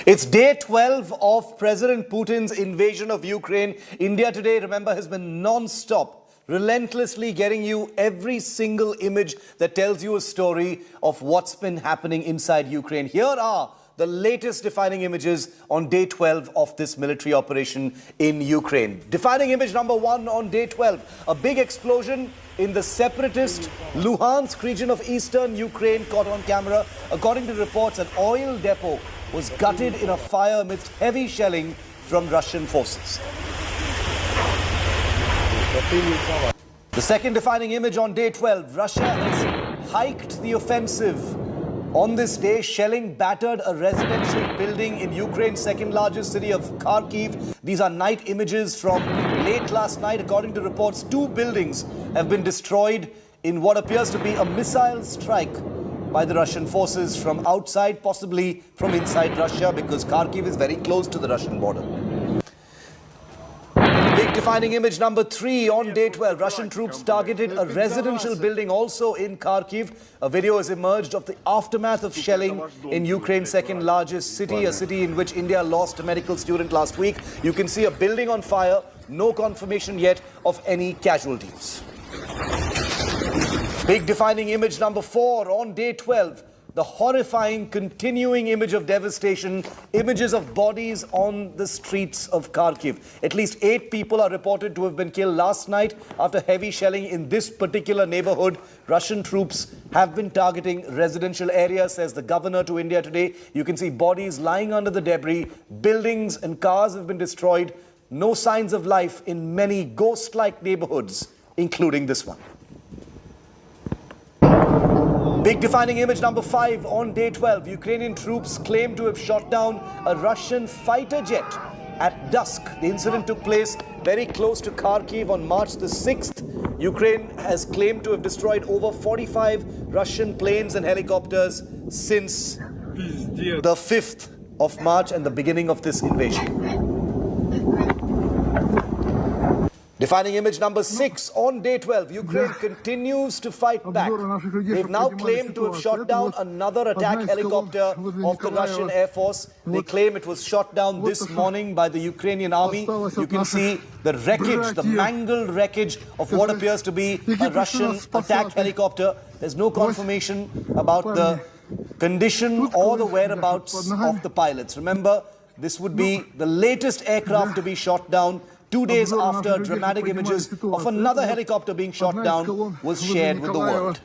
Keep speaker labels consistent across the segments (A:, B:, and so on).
A: It's day 12 of President Putin's invasion of Ukraine. India Today, remember, has been non-stop, relentlessly getting you every single image that tells you a story of what's been happening inside Ukraine. Here are the latest defining images on day 12 of this military operation in Ukraine. Defining image number 1 on day 12, a big explosion in the separatist Luhansk region of eastern Ukraine caught on camera. According to reports, an oil depot was gutted in a fire amidst heavy shelling from Russian forces. The second defining image on day 12, Russia has hiked the offensive. On this day, shelling battered a residential building in Ukraine's second largest city of Kharkiv. These are night images from late last night. According to reports, 2 buildings have been destroyed in what appears to be a missile strike by the Russian forces from outside, possibly from inside Russia, because Kharkiv is very close to the Russian border. Big defining image number 3 on day 12. Russian troops targeted a residential building also in Kharkiv. A video has emerged of the aftermath of shelling in Ukraine's second largest city, a city in which India lost a medical student last week. You can see a building on fire. No confirmation yet of any casualties. Big defining image number 4 on day 12. The horrifying continuing image of devastation, images of bodies on the streets of Kharkiv. At least 8 people are reported to have been killed last night after heavy shelling in this particular neighborhood. Russian troops have been targeting residential areas, says the governor to India Today. You can see bodies lying under the debris. Buildings and cars have been destroyed. No signs of life in many ghost-like neighborhoods, including this one. Big defining image number 5 on day 12. Ukrainian troops claim to have shot down a Russian fighter jet at dusk. The incident took place very close to Kharkiv on March the 6th. Ukraine has claimed to have destroyed over 45 Russian planes and helicopters since the 5th of March and the beginning of this invasion. Defining image number 6 on day 12. Ukraine continues to fight back. They've now claimed to have shot down another attack helicopter of the Russian Air Force. They claim it was shot down this morning by the Ukrainian army. You can see the wreckage, the mangled wreckage of what appears to be a Russian attack helicopter. There's no confirmation about the condition or the whereabouts of the pilots. Remember, this would be the latest aircraft to be shot down. 2 days after dramatic images of another helicopter being shot down was shared with the world.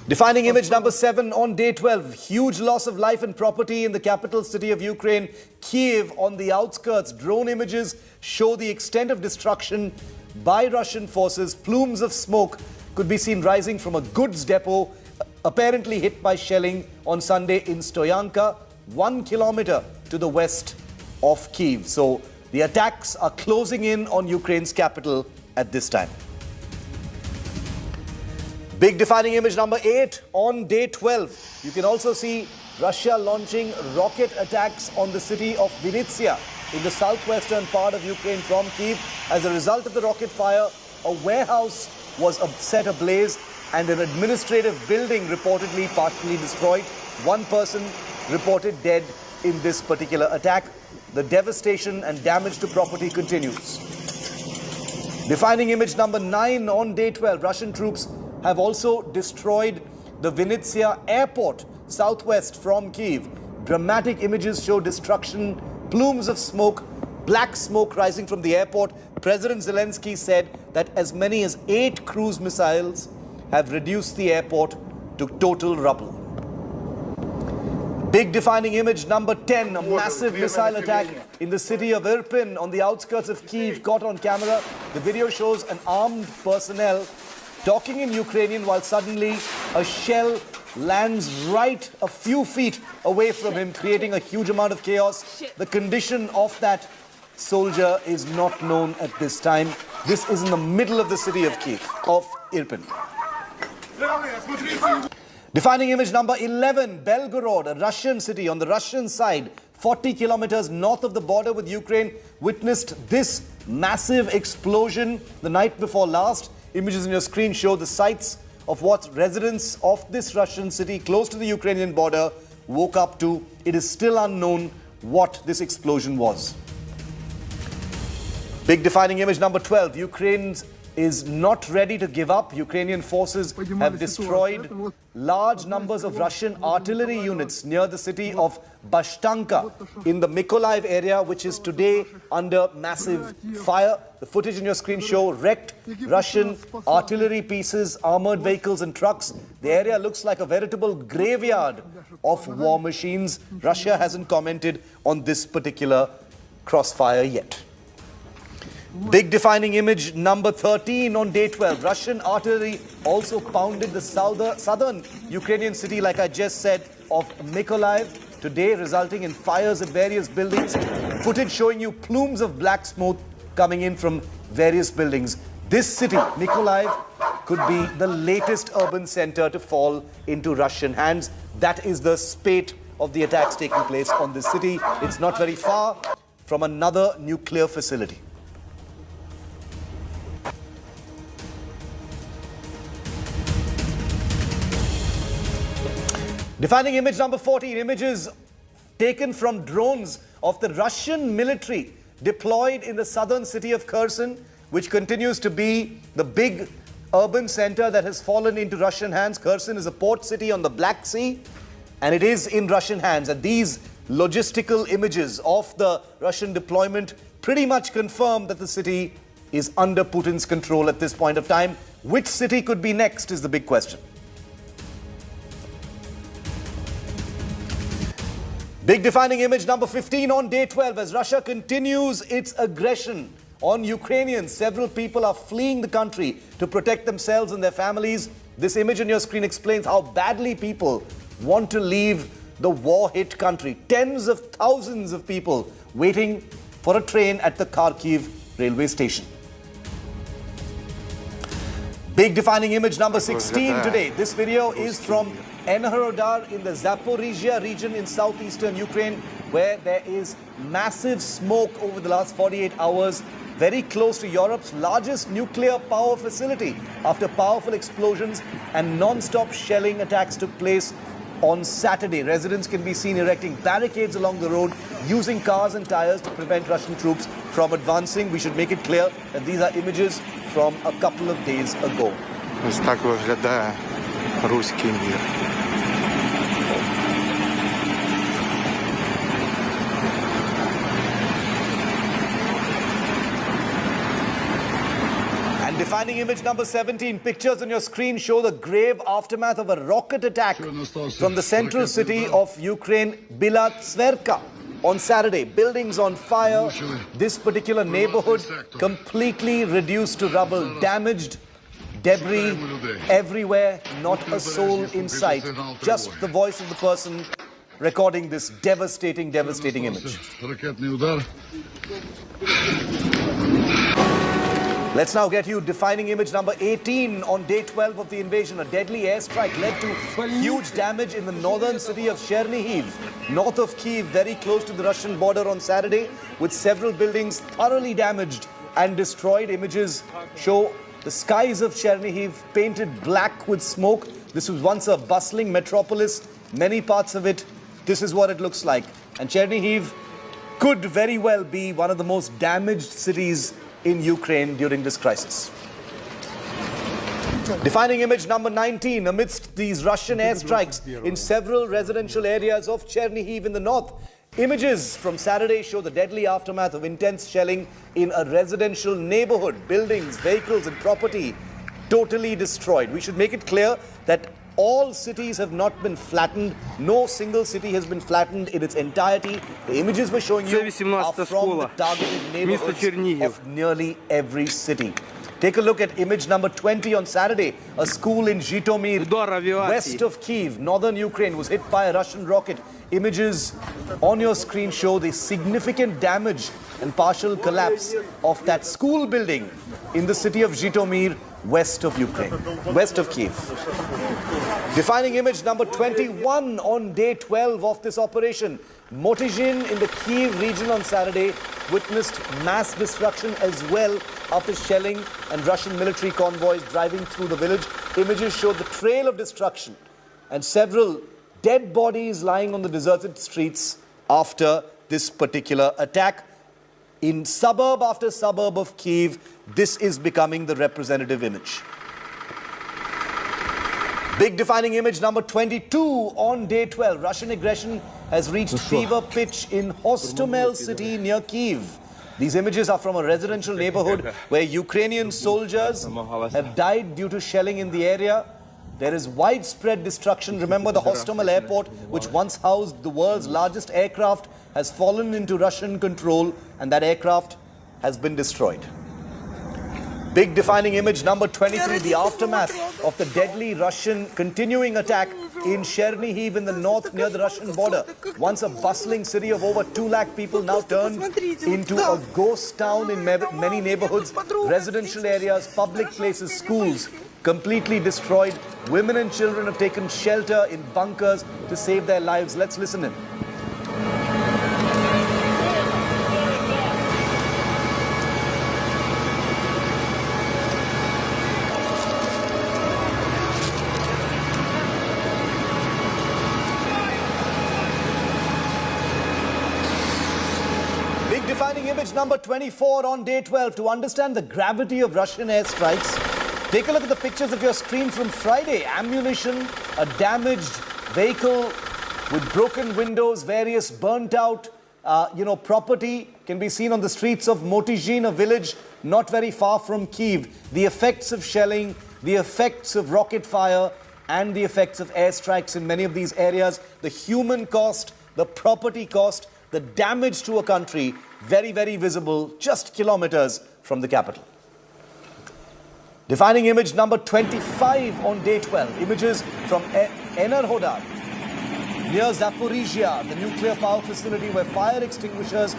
A: Defining image number 7 on day 12. Huge loss of life and property in the capital city of Ukraine, Kiev, on the outskirts. Drone images show the extent of destruction by Russian forces. Plumes of smoke could be seen rising from a goods depot, apparently hit by shelling on Sunday in Stoyanka, 1 kilometer to the west of Kyiv. So the attacks are closing in on Ukraine's capital at this time. Big defining image number 8 on day 12. You can also see Russia launching rocket attacks on the city of Vinnytsia in the southwestern part of Ukraine from Kyiv. As a result of the rocket fire, a warehouse was set ablaze and an administrative building reportedly partially destroyed. 1 person reported dead in this particular attack. The devastation and damage to property continues. Defining image number 9 on day 12. Russian troops have also destroyed the Vinnytsia airport southwest from Kyiv. Dramatic images show destruction, plumes of smoke, black smoke rising from the airport. President Zelensky said that as many as 8 cruise missiles have reduced the airport to total rubble. Big defining image number 10, a massive missile attack in the city of Irpin on the outskirts of Kyiv caught on camera. The video shows an armed personnel talking in Ukrainian while suddenly a shell lands right a few feet away from him, creating a huge amount of chaos. The condition of that soldier is not known at this time. This is in the middle of the city of Kyiv, of Irpin. Defining image number 11, Belgorod, a Russian city on the Russian side, 40 kilometers north of the border with Ukraine, witnessed this massive explosion the night before last. Images on your screen show the sites of what residents of this Russian city close to the Ukrainian border woke up to. It is still unknown what this explosion was. Big defining image number 12. Ukraine is not ready to give up. Ukrainian forces have destroyed large numbers of Russian artillery units near the city of Bashtanka in the Mykolaiv area, which is today under massive fire. The footage on your screen show wrecked Russian artillery pieces, armored vehicles and trucks. The area looks like a veritable graveyard of war machines. Russia hasn't commented on this particular crossfire yet. Big defining image number 13 on day 12. Russian artillery also pounded the southern Ukrainian city, like I just said, of Mykolaiv today, resulting in fires at various buildings. Footage showing you plumes of black smoke coming in from various buildings. This city, Mykolaiv, could be the latest urban center to fall into Russian hands. That is the spate of the attacks taking place on this city. It's not very far from another nuclear facility. Defining image number 14, images taken from drones of the Russian military deployed in the southern city of Kherson, which continues to be the big urban center that has fallen into Russian hands. Kherson is a port city on the Black Sea, and it is in Russian hands. And these logistical images of the Russian deployment pretty much confirm that the city is under Putin's control at this point of time. Which city could be next is the big question. Big defining image number 15 on day 12. As Russia continues its aggression on Ukrainians, several people are fleeing the country to protect themselves and their families. This image on your screen explains how badly people want to leave the war-hit country. Tens of thousands of people waiting for a train at the Kharkiv railway station. Big defining image number 16 today. This video is from Enerhodar in the Zaporizhia region in southeastern Ukraine, where there is massive smoke over the last 48 hours, very close to Europe's largest nuclear power facility, after powerful explosions and non-stop shelling attacks took place on Saturday. Residents can be seen erecting barricades along the road, using cars and tires to prevent Russian troops from advancing. We should make it clear that these are images from a couple of days ago.
B: Ось так виглядає руський мір.
A: And defining image number 17, pictures on your screen show the grave aftermath of a rocket attack from the central city of Ukraine, Bilatsverka, on Saturday. Buildings on fire. This particular neighborhood completely reduced to rubble, damaged, debris everywhere, not a soul in sight. Just the voice of the person recording this devastating, devastating image. Let's now get you defining image number 18 on day 12 of the invasion. A deadly airstrike led to huge damage in the northern city of Chernihiv, north of Kyiv, very close to the Russian border on Saturday, with several buildings thoroughly damaged and destroyed. Images show the skies of Chernihiv painted black with smoke. This was once a bustling metropolis. Many parts of it, this is what it looks like. And Chernihiv could very well be one of the most damaged cities in Ukraine during this crisis. Defining image number 19, amidst these Russian airstrikes in several residential areas of Chernihiv in the north, images from Saturday show the deadly aftermath of intense shelling in a residential neighborhood. Buildings, vehicles and property totally destroyed. We should make it clear that all cities have not been flattened. No single city has been flattened in its entirety. The images we're showing you are from the targeted neighborhoods of nearly every city. Take a look at image number 20 on Saturday. A school in Zhytomyr, west of Kyiv, northern Ukraine, was hit by a Russian rocket. Images on your screen show the significant damage and partial collapse of that school building in the city of Zhytomyr, west of Ukraine, west of Kyiv. Defining image number 21 on day 12 of this operation. Motizhin in the Kyiv region on Saturday witnessed mass destruction as well after shelling and Russian military convoys driving through the village. Images show the trail of destruction and several dead bodies lying on the deserted streets after this particular attack. In suburb after suburb of Kyiv, this is becoming the representative image. Big defining image number 22 on day 12. Russian aggression has reached fever pitch in Hostomel city near Kyiv. These images are from a residential neighborhood where Ukrainian soldiers have died due to shelling in the area. There is widespread destruction. Remember, the Hostomel airport, which once housed the world's largest aircraft, has fallen into Russian control, and that aircraft has been destroyed. Big defining image number 23, the aftermath of the deadly Russian continuing attack in Chernihiv in the north near the Russian border. Once a bustling city of over 2 lakh people, now turned into a ghost town in many neighborhoods, residential areas, public places, schools completely destroyed. Women and children have taken shelter in bunkers to save their lives. Let's listen in. Big defining image number 24 on day 12. To understand the gravity of Russian airstrikes, take a look at the pictures of your screen from Friday. Ammunition, a damaged vehicle with broken windows, various burnt out, property can be seen on the streets of Motizhin, a village not very far from Kyiv. The effects of shelling, the effects of rocket fire, and the effects of airstrikes in many of these areas. The human cost, the property cost, the damage to a country, very, very visible just kilometers from the capital. Defining image number 25 on day 12. Images from Enerhodar near Zaporizhia, the nuclear power facility where fire extinguishers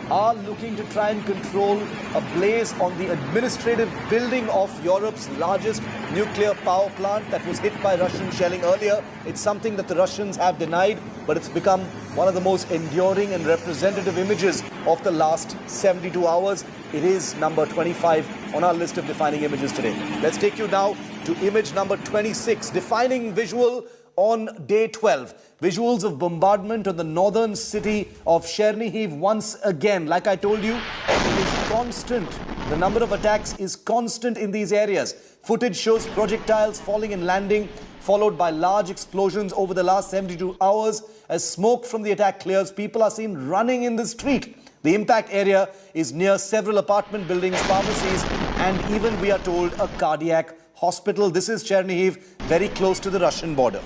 A: are looking to try and control a blaze on the administrative building of Europe's largest nuclear power plant that was hit by Russian shelling earlier. It's something that the Russians have denied, but it's become one of the most enduring and representative images of the last 72 hours. It is number 25 on our list of defining images today. Let's take you now to image number 26, defining visual on day 12. Visuals of bombardment on the northern city of Chernihiv once again. Like I told you, it is constant. The number of attacks is constant in these areas. Footage shows projectiles falling and landing, followed by large explosions over the last 72 hours. As smoke from the attack clears, people are seen running in the street. The impact area is near several apartment buildings, pharmacies, and even, we are told, a cardiac hospital. This is Chernihiv, very close to the Russian border.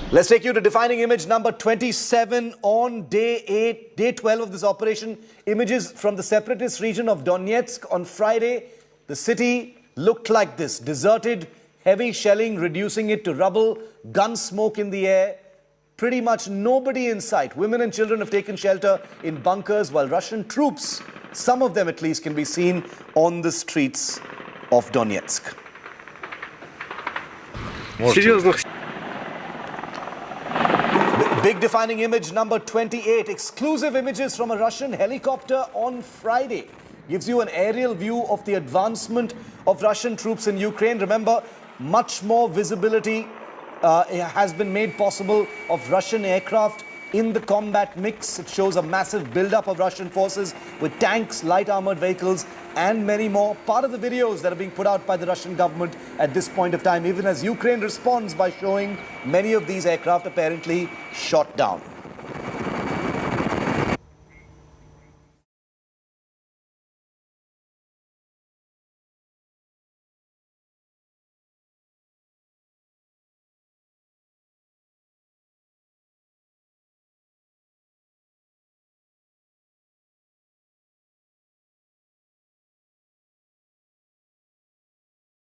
A: Let's take you to defining image number 27 on day 12 of this operation. Images from the separatist region of Donetsk on Friday. The city looked like this, deserted, heavy shelling reducing it to rubble, gun smoke in the air. Pretty much nobody in sight. Women and children have taken shelter in bunkers, while Russian troops, some of them at least, can be seen on the streets of Donetsk. Big defining image number 28. Exclusive images from a Russian helicopter on Friday. Gives you an aerial view of the advancement of Russian troops in Ukraine. Remember, much more visibility has been made possible of Russian aircraft in the combat mix. It shows a massive buildup of Russian forces with tanks, light armored vehicles, and many more. Part of the videos that are being put out by the Russian government at this point of time, even as Ukraine responds by showing many of these aircraft apparently shot down.